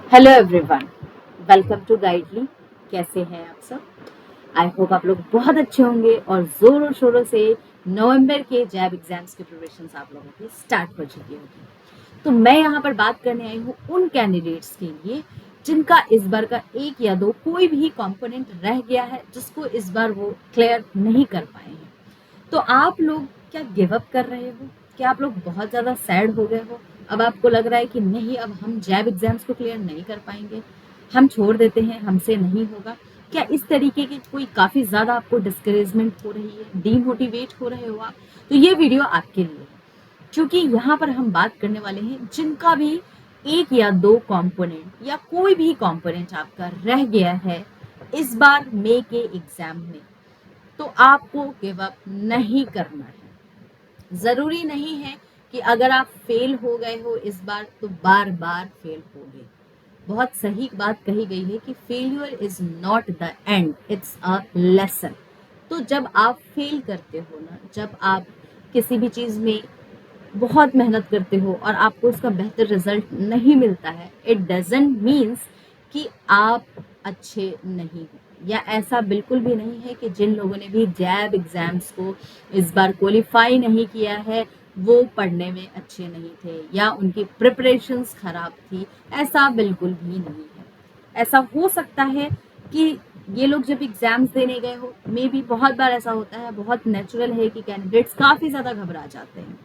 Hello everyone, welcome to Guidely. कैसे हैं आप सब? आई होप आप लोग बहुत अच्छे होंगे और जोरों शोरों से नवंबर के जैब एग्जाम्स की प्रिपरेशंस आप लोगों की स्टार्ट हो चुकी होगी। तो मैं यहाँ पर बात करने आई हूँ उन कैंडिडेट्स के लिए जिनका इस बार का एक या दो कोई भी कंपोनेंट रह गया है, जिसको इस बार वो क्लियर नहीं कर पाए हैं। तो आप लोग क्या गिव अप कर रहे हो? क्या आप लोग बहुत ज़्यादा सैड हो गए हो? अब आपको लग रहा है कि नहीं, अब हम जैब एग्जाम्स को क्लियर नहीं कर पाएंगे, हम छोड़ देते हैं, हमसे नहीं होगा। क्या इस तरीके की कोई काफ़ी ज़्यादा आपको डिस्करेजमेंट हो रही है, डीमोटिवेट हो रहे हो आप? तो ये वीडियो आपके लिए है, क्योंकि यहाँ पर हम बात करने वाले हैं जिनका भी एक या दो कंपोनेंट या कोई भी कंपोनेंट आपका रह गया है इस बार मई के एग्जाम में। तो आपको गिव अप नहीं करना है। जरूरी नहीं है कि अगर आप फेल हो गए हो इस बार तो बार बार फेल होगे। बहुत सही बात कही गई है कि failure is not the end, it's a lesson. तो जब आप फेल करते हो ना, जब आप किसी भी चीज में बहुत मेहनत करते हो और आपको उसका बेहतर रिजल्ट नहीं मिलता है, इट डजेंट मीन्स कि आप अच्छे नहीं हो। या ऐसा बिल्कुल भी नहीं है कि जिन लोगों ने भी जैब एग्जाम्स को इस बार क्वालिफाई नहीं किया है वो पढ़ने में अच्छे नहीं थे या उनकी प्रिपरेशंस खराब थी। ऐसा बिल्कुल भी नहीं है। ऐसा हो सकता है कि ये लोग जब एग्जाम्स देने गए हो, मे भी बहुत बार ऐसा होता है, बहुत नेचुरल है कि कैंडिडेट्स काफ़ी ज़्यादा घबरा जाते हैं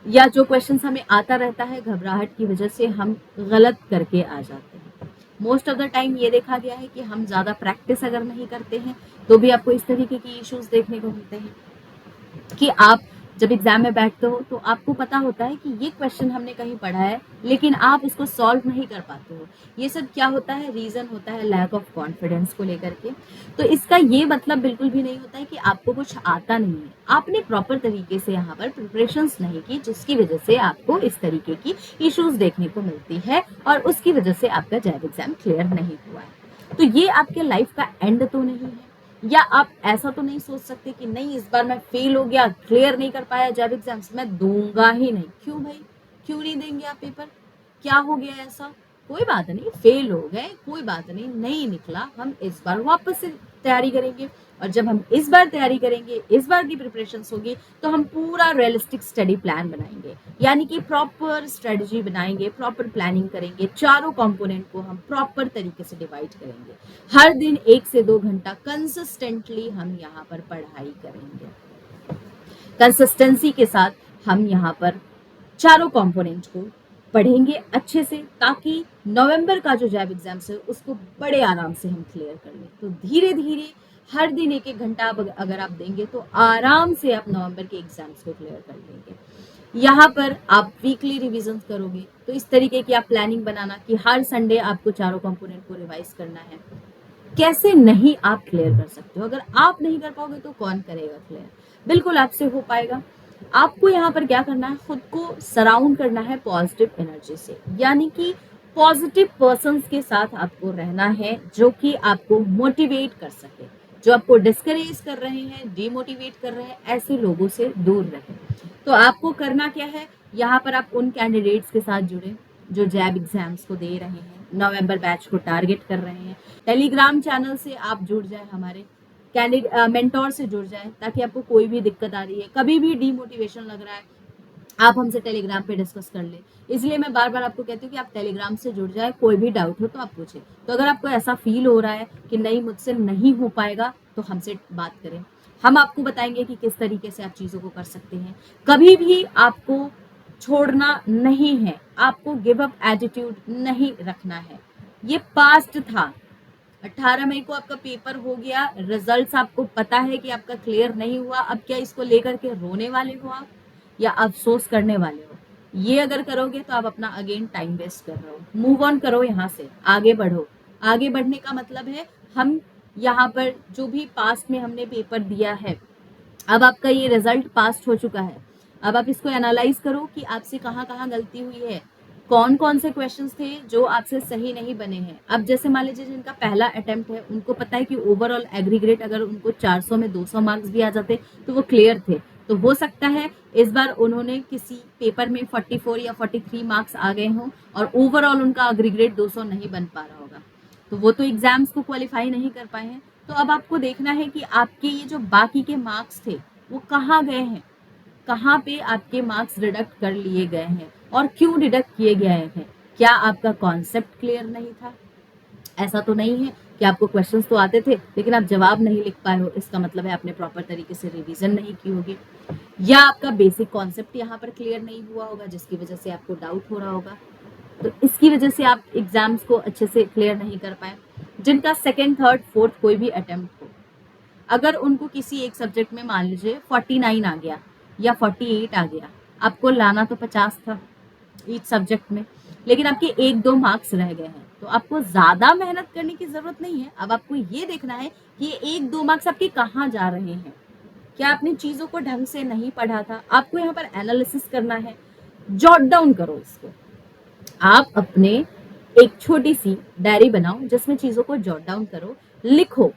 या जो क्वेश्चंस हमें आता रहता है घबराहट की वजह से हम गलत करके आ जाते हैं। मोस्ट ऑफ द टाइम ये देखा गया है कि हम ज़्यादा प्रैक्टिस अगर नहीं करते हैं तो भी आपको इस तरीके की इश्यूज देखने को मिलते हैं कि आप जब एग्जाम में बैठते हो तो आपको पता होता है कि ये क्वेश्चन हमने कहीं पढ़ा है लेकिन आप उसको सॉल्व नहीं कर पाते हो। ये सब क्या होता है? रीजन होता है लैक ऑफ कॉन्फिडेंस को लेकर के। तो इसका ये मतलब बिल्कुल भी नहीं होता है कि आपको कुछ आता नहीं है, आपने प्रॉपर तरीके से यहाँ पर प्रिपरेशंस नहीं की, जिसकी वजह से आपको इस तरीके की इश्यूज देखने को मिलती है और उसकी वजह से आपका जैब एग्जाम क्लियर नहीं हुआ है। तो ये आपके लाइफ का एंड तो नहीं है। या आप ऐसा तो नहीं सोच सकते कि नहीं, इस बार मैं फेल हो गया, क्लियर नहीं कर पाया जैब एग्जाम्स, मैं दूंगा ही नहीं। क्यों भाई, क्यों नहीं देंगे आप पेपर? क्या हो गया ऐसा? कोई बात नहीं, फेल हो गए, कोई बात नहीं, नहीं निकला, हम इस बार वापस से तैयारी करेंगे। और जब हम इस बार तैयारी करेंगे, इस बार की प्रिपरेशंस होगी, तो हम पूरा रियलिस्टिक स्टडी प्लान बनाएंगे, यानी कि प्रॉपर स्ट्रेटजी बनाएंगे, प्रॉपर प्लानिंग करेंगे, चारों कंपोनेंट को हम प्रॉपर तरीके से डिवाइड करेंगे। हर दिन 1 से 2 घंटा कंसिस्टेंटली हम यहाँ पर पढ़ाई करेंगे। कंसिस्टेंसी के साथ हम यहाँ पर चारों कंपोनेंट को पढ़ेंगे अच्छे से, ताकि नवंबर का जो जैब एग्जाम्स है उसको बड़े आराम से हम क्लियर कर लें। तो धीरे धीरे हर दिन 1-1 घंटा अगर आप देंगे तो आराम से आप नवंबर के एग्जाम्स को क्लियर कर लेंगे। यहाँ पर आप वीकली रिविजन करोगे तो इस तरीके की आप प्लानिंग बनाना कि हर संडे आपको चारों कंपोनेंट को रिवाइज करना है। कैसे नहीं आप क्लियर कर सकते हो? अगर आप नहीं कर पाओगे तो कौन करेगा क्लियर? बिल्कुल आपसे हो पाएगा। आपको यहाँ पर क्या करना है, खुद को सराउंड करना है पॉजिटिव एनर्जी से, यानी कि पॉजिटिव पर्सन्स के साथ आपको रहना है जो कि आपको मोटिवेट कर सके। जो आपको डिस्करेज कर रहे हैं, डिमोटिवेट कर रहे हैं, ऐसे लोगों से दूर रहें। तो आपको करना क्या है, यहाँ पर आप उन कैंडिडेट्स के साथ जुड़े जो जैब एग्जाम्स को दे रहे हैं, नवंबर बैच को टारगेट कर रहे हैं। टेलीग्राम चैनल से आप जुड़ जाए, हमारे कैंडिडेट मेंटोर से जुड़ जाए, ताकि आपको कोई भी दिक्कत आ रही है, कभी भी डीमोटिवेशन लग रहा है, आप हमसे टेलीग्राम पे डिस्कस कर ले। इसलिए मैं बार बार आपको कहती हूँ कि आप टेलीग्राम से जुड़ जाए, कोई भी डाउट हो तो आप पूछें। तो अगर आपको ऐसा फील हो रहा है कि नहीं, मुझसे नहीं हो पाएगा, तो हमसे बात करें, हम आपको बताएंगे कि किस तरीके से आप चीज़ों को कर सकते हैं। कभी भी आपको छोड़ना नहीं है, आपको गिव अप एटीट्यूड नहीं रखना है। ये पास्ट था। 18 मई को आपका पेपर हो गया, रिजल्ट्स आपको पता है कि आपका क्लियर नहीं हुआ। अब क्या इसको लेकर के रोने वाले हो आप या अफसोस करने वाले हो? ये अगर करोगे तो आप अपना अगेन टाइम वेस्ट कर रहे हो। मूव ऑन करो, यहाँ से आगे बढ़ो। आगे बढ़ने का मतलब है हम यहाँ पर जो भी पास्ट में हमने पेपर दिया है, अब आपका ये रिजल्ट पास्ट हो चुका है। अब आप इसको एनालाइज करो कि आपसे कहाँ कहाँ गलती हुई है, कौन कौन से क्वेश्चंस थे जो आपसे सही नहीं बने हैं। अब जैसे मान लीजिए जिनका पहला अटेम्प्ट है, उनको पता है कि ओवरऑल एग्रीग्रेट अगर उनको 400 में 200 मार्क्स भी आ जाते तो वो क्लियर थे, तो हो सकता है इस बार उन्होंने किसी पेपर में 44 या 43 मार्क्स आ गए हों और ओवरऑल उनका अग्रीगेट 200 नहीं बन पा रहा होगा, तो वो तो एग्जाम्स को क्वालिफाई नहीं कर पाए हैं। तो अब आपको देखना है कि आपके ये जो बाकी के मार्क्स थे वो कहाँ गए हैं, कहाँ पे आपके मार्क्स डिडक्ट कर लिए गए हैं और क्यों डिडक्ट किए गए हैं। क्या आपका कॉन्सेप्ट क्लियर नहीं था? ऐसा तो नहीं है कि आपको क्वेश्चंस तो आते थे लेकिन आप जवाब नहीं लिख पाए हो, इसका मतलब है आपने प्रॉपर तरीके से रिवीजन नहीं की होगी, या आपका बेसिक कॉन्सेप्ट यहाँ पर क्लियर नहीं हुआ होगा जिसकी वजह से आपको डाउट हो रहा होगा। तो इसकी वजह से आप एग्जाम्स को अच्छे से क्लियर नहीं कर पाए। जिनका सेकेंड थर्ड फोर्थ कोई भी अटेम्प्ट हो, अगर उनको किसी एक सब्जेक्ट में मान लीजिए 49 आ गया या 48 आ गया, आपको लाना तो 50 था ईच सब्जेक्ट में, लेकिन आपके 1-2 मार्क्स रह गए हैं, तो आपको ज्यादा मेहनत करने की जरूरत नहीं है। अब आपको ये देखना है कि ये 1-2 मार्क्स आपके कहाँ जा रहे हैं। क्या आपने चीजों को ढंग से नहीं पढ़ा था? आपको यहाँ पर एनालिसिस करना है, जॉट डाउन करो इसको। आप अपने एक छोटी सी डायरी बनाओ जिसमें चीजों को जॉट डाउन करो, लिखो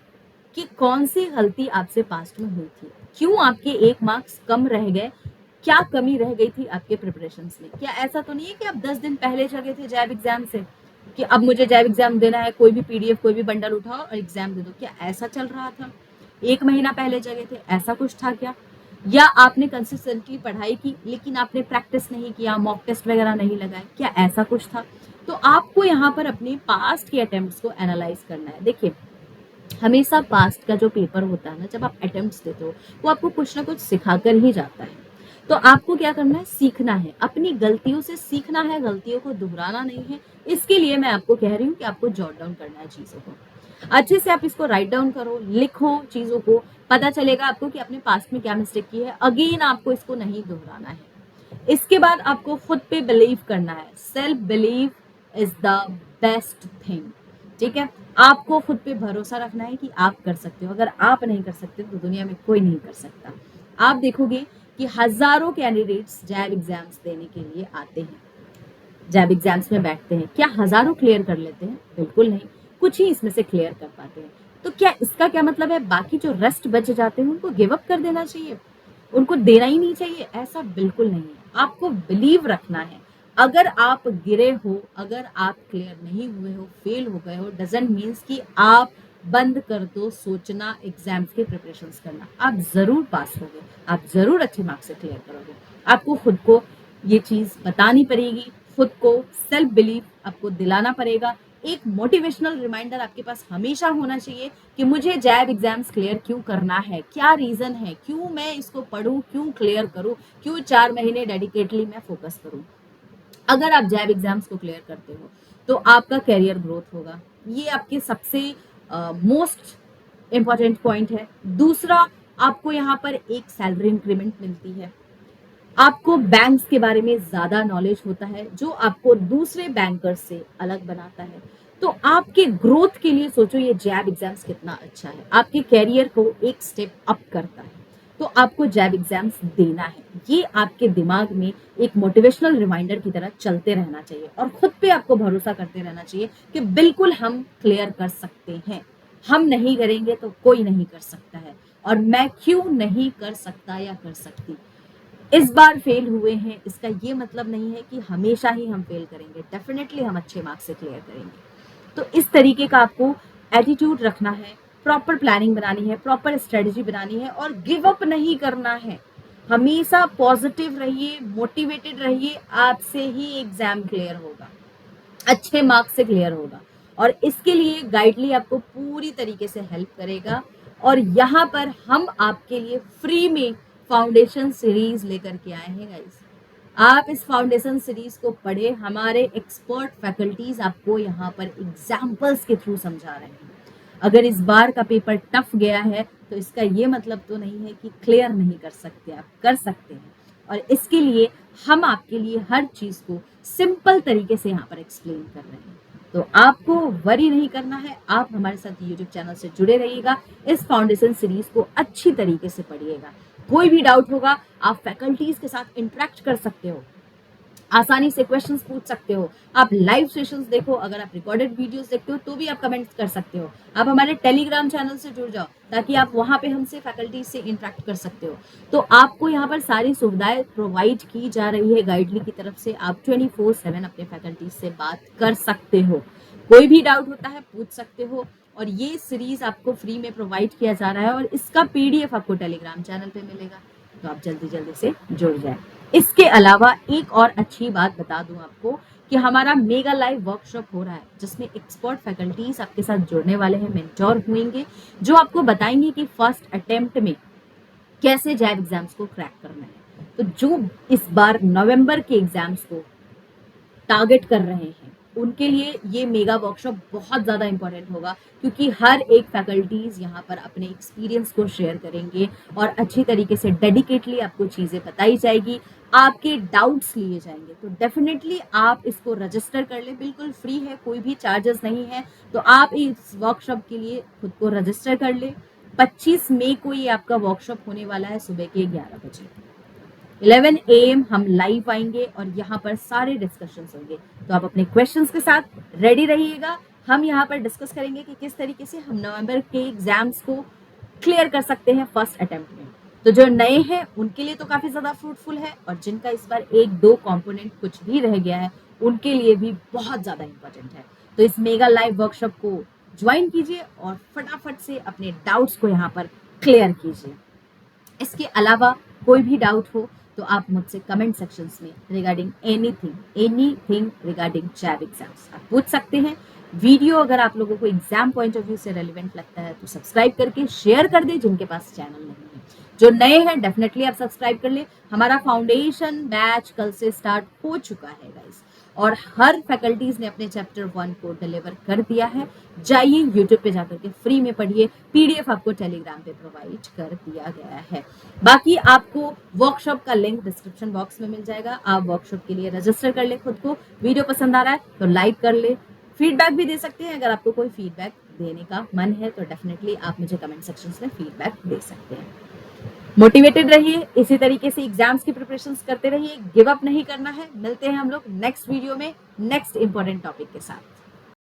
कि कौन सी गलती आपसे पास्ट में हुई थी, क्यों आपके 1 मार्क्स कम रह गए, क्या कमी रह गई थी आपके प्रिपरेशंस में। क्या ऐसा तो नहीं है कि आप 10 दिन पहले जगह थे जैब एग्जाम से कि अब मुझे जैब एग्जाम देना है, कोई भी पीडीएफ कोई भी बंडल उठाओ और एग्जाम दे दो? क्या ऐसा चल रहा था? 1 महीना पहले जगह थे, ऐसा कुछ था क्या? या आपने कंसिस्टेंटली पढ़ाई की लेकिन आपने प्रैक्टिस नहीं किया, मॉक टेस्ट वगैरह नहीं लगाए, क्या ऐसा कुछ था? तो आपको यहाँ पर अपने पास्ट के अटेम्प्ट्स को एनालाइज करना है। देखिए, हमेशा पास्ट का जो पेपर होता है ना, जब आप अटेम्प्ट्स देते हो वो आपको कुछ ना कुछ सिखाकर ही जाता है। तो आपको क्या करना है, सीखना है, अपनी गलतियों से सीखना है, गलतियों को दोहराना नहीं है। इसके लिए मैं आपको कह रही हूँ कि आपको जॉट डाउन करना है चीजों को, अच्छे से आप इसको राइट डाउन करो, लिखो चीजों को, पता चलेगा आपको कि आपने पास्ट में क्या मिस्टेक की है, अगेन आपको इसको नहीं दोहराना है। इसके बाद आपको खुद पे बिलीव करना है, self believe is the best thing, ठीक है। आपको खुद पे भरोसा रखना है कि आप कर सकते हो, अगर आप नहीं कर सकते तो दुनिया में कोई नहीं कर सकता। आप देखोगे कि हजारों कैंडिडेट्स जैब एग्जाम्स देने के लिए आते हैं, जैब एग्जाम्स में बैठते हैं, क्या हजारों क्लियर कर लेते हैं? बिल्कुल नहीं, कुछ ही इसमें से क्लियर कर पाते हैं। तो क्या इसका क्या मतलब है बाकी जो रेस्ट बच जाते हैं उनको गिव अप कर देना चाहिए, उनको देना ही नहीं चाहिए? ऐसा बिल्कुल नहीं है, आपको बिलीव रखना है। अगर आप गिरे हो, अगर आप क्लियर नहीं हुए हो, फेल हो गए हो, डजंट मीन्स कि आप बंद कर दो सोचना, एग्जाम्स के प्रिपरेशंस करना। आप जरूर पास होगे, आप जरूर अच्छे मार्क्स से क्लियर करोगे। आपको खुद को ये चीज बतानी पड़ेगी, खुद को सेल्फ बिलीव आपको दिलाना पड़ेगा। एक मोटिवेशनल रिमाइंडर आपके पास हमेशा होना चाहिए कि मुझे जैब एग्जाम्स क्लियर क्यों करना है, क्या रीजन है, क्यों मैं इसको पढूं, क्यों क्लियर करूं, क्यों 4 महीने डेडिकेटली मैं फोकस करूं। अगर आप जैब एग्जाम्स को क्लियर करते हो तो आपका कैरियर ग्रोथ होगा, ये आपके सबसे मोस्ट इंपॉर्टेंट पॉइंट है। दूसरा, आपको यहाँ पर एक सैलरी इंक्रीमेंट मिलती है, आपको बैंक्स के बारे में ज्यादा नॉलेज होता है जो आपको दूसरे बैंकर्स से अलग बनाता है। तो आपके ग्रोथ के लिए सोचो ये जैब एग्जाम्स कितना अच्छा है, आपके कैरियर को एक स्टेप अप करता है। तो आपको जैब एग्जाम्स देना है, ये आपके दिमाग में एक मोटिवेशनल रिमाइंडर की तरह चलते रहना चाहिए और खुद पे आपको भरोसा करते रहना चाहिए कि बिल्कुल हम क्लियर कर सकते हैं, हम नहीं करेंगे तो कोई नहीं कर सकता है, और मैं क्यों नहीं कर सकता या कर सकती। इस बार फेल हुए हैं इसका ये मतलब नहीं है कि हमेशा ही हम फेल करेंगे, डेफिनेटली हम अच्छे मार्क्स से क्लियर करेंगे। तो इस तरीके का आपको एटीट्यूड रखना है, प्रॉपर प्लानिंग बनानी है, प्रॉपर स्ट्रेटजी बनानी है और गिव अप नहीं करना है। हमेशा पॉजिटिव रहिए, मोटिवेटेड रहिए, आपसे ही एग्जाम क्लियर होगा, अच्छे मार्क्स से क्लियर होगा। और इसके लिए गाइडली आपको पूरी तरीके से हेल्प करेगा। और यहाँ पर हम आपके लिए फ्री में फाउंडेशन सीरीज लेकर के आए हैं गाइस। आप इस फाउंडेशन सीरीज को पढ़े, हमारे एक्सपर्ट फैकल्टीज आपको यहाँ पर एग्जाम्पल्स के थ्रू समझा रहे हैं। अगर इस बार का पेपर टफ गया है तो इसका ये मतलब तो नहीं है कि क्लियर नहीं कर सकते, आप कर सकते हैं। और इसके लिए हम आपके लिए हर चीज को सिंपल तरीके से यहाँ पर एक्सप्लेन कर रहे हैं। तो आपको वरी नहीं करना है, आप हमारे साथ यूट्यूब चैनल से जुड़े रहिएगा, इस फाउंडेशन सीरीज को अच्छी तरीके से पढ़िएगा। कोई भी डाउट होगा आप फैकल्टीज के साथ इंटरेक्ट कर सकते हो, आसानी से क्वेश्चंस पूछ सकते हो। आप लाइव सेशंस देखो, अगर आप रिकॉर्डेड वीडियोस देखते हो तो भी आप कमेंट्स कर सकते हो। आप हमारे टेलीग्राम चैनल से जुड़ जाओ ताकि आप वहां पे हमसे फैकल्टी से इंटरेक्ट कर सकते हो। तो आपको यहाँ पर सारी सुविधाएं प्रोवाइड की जा रही है गाइडली की तरफ से। आप 24/7 अपने फैकल्टी से बात कर सकते हो, कोई भी डाउट होता है पूछ सकते हो। और ये सीरीज आपको फ्री में प्रोवाइड किया जा रहा है और इसका पीडीएफ आपको टेलीग्राम चैनल पे मिलेगा, तो आप जल्दी जल्दी से जुड़ जाए। इसके अलावा एक और अच्छी बात बता दूं आपको कि हमारा मेगा लाइव वर्कशॉप हो रहा है जिसमें एक्सपर्ट फैकल्टीज आपके साथ जुड़ने वाले हैं, मेंटोर होंगे जो आपको बताएंगे कि फर्स्ट अटेम्प्ट में कैसे जैब एग्जाम्स को क्रैक करना है। तो जो इस बार नवंबर के एग्जाम्स को टारगेट कर रहे हैं उनके लिए ये मेगा वर्कशॉप बहुत ज़्यादा इंपॉर्टेंट होगा, क्योंकि हर एक फैकल्टीज यहाँ पर अपने एक्सपीरियंस को शेयर करेंगे और अच्छी तरीके से डेडिकेटली आपको चीज़ें बताई जाएगी, आपके डाउट्स लिए जाएंगे। तो डेफिनेटली आप इसको रजिस्टर कर ले, बिल्कुल फ्री है, कोई भी चार्जेस नहीं है। तो आप इस वर्कशॉप के लिए खुद को रजिस्टर कर ले। 25 मई को ये आपका वर्कशॉप होने वाला है सुबह के 11 बजे। 11 AM हम लाइव आएंगे और यहाँ पर सारे डिस्कशंस होंगे। तो आप अपने क्वेश्चंस के साथ रेडी रहिएगा। हम यहाँ पर डिस्कस करेंगे कि किस तरीके से हम नवंबर के एग्जाम्स को क्लियर कर सकते हैं फर्स्ट अटेम्प्ट में। तो जो नए हैं उनके लिए तो काफी ज्यादा फ्रूटफुल है, और जिनका इस बार 1-2 कंपोनेंट कुछ भी रह गया है उनके लिए भी बहुत ज्यादा इंपॉर्टेंट है। तो इस मेगा लाइव वर्कशॉप को ज्वाइन कीजिए और फटाफट से अपने डाउट्स को यहाँ पर क्लियर कीजिए। इसके अलावा कोई भी डाउट हो तो आप मुझसे कमेंट सेक्शंस में रिगार्डिंग एनीथिंग रिगार्डिंग जैब एग्जाम्स आप पूछ सकते हैं। वीडियो अगर आप लोगों को एग्जाम पॉइंट ऑफ व्यू से रेलिवेंट लगता है तो सब्सक्राइब करके शेयर कर दे जिनके पास चैनल नहीं है। जो नए हैं डेफिनेटली आप सब्सक्राइब कर ले। हमारा फाउंडेशन बैच कल से स्टार्ट हो चुका है गाइस, और हर फैकल्टीज ने अपने चैप्टर 1 को डिलीवर कर दिया है। जाइए यूट्यूब पे जाकर के फ्री में पढ़िए, पीडीएफ आपको टेलीग्राम पे प्रोवाइड कर दिया गया है। बाकी आपको वर्कशॉप का लिंक डिस्क्रिप्शन बॉक्स में मिल जाएगा। आप वर्कशॉप के लिए रजिस्टर कर ले खुद को। वीडियो पसंद आ रहा है तो लाइक कर ले, फीडबैक भी दे सकते हैं। अगर आपको कोई फीडबैक देने का मन है तो डेफिनेटली आप मुझे कमेंट सेक्शन में फीडबैक दे सकते हैं। मोटिवेटेड रहिए, इसी तरीके से एग्जाम्स की प्रिपरेशंस करते रहिए, गिव अप नहीं करना है। मिलते हैं हम लोग नेक्स्ट वीडियो में नेक्स्ट इंपॉर्टेंट टॉपिक के साथ।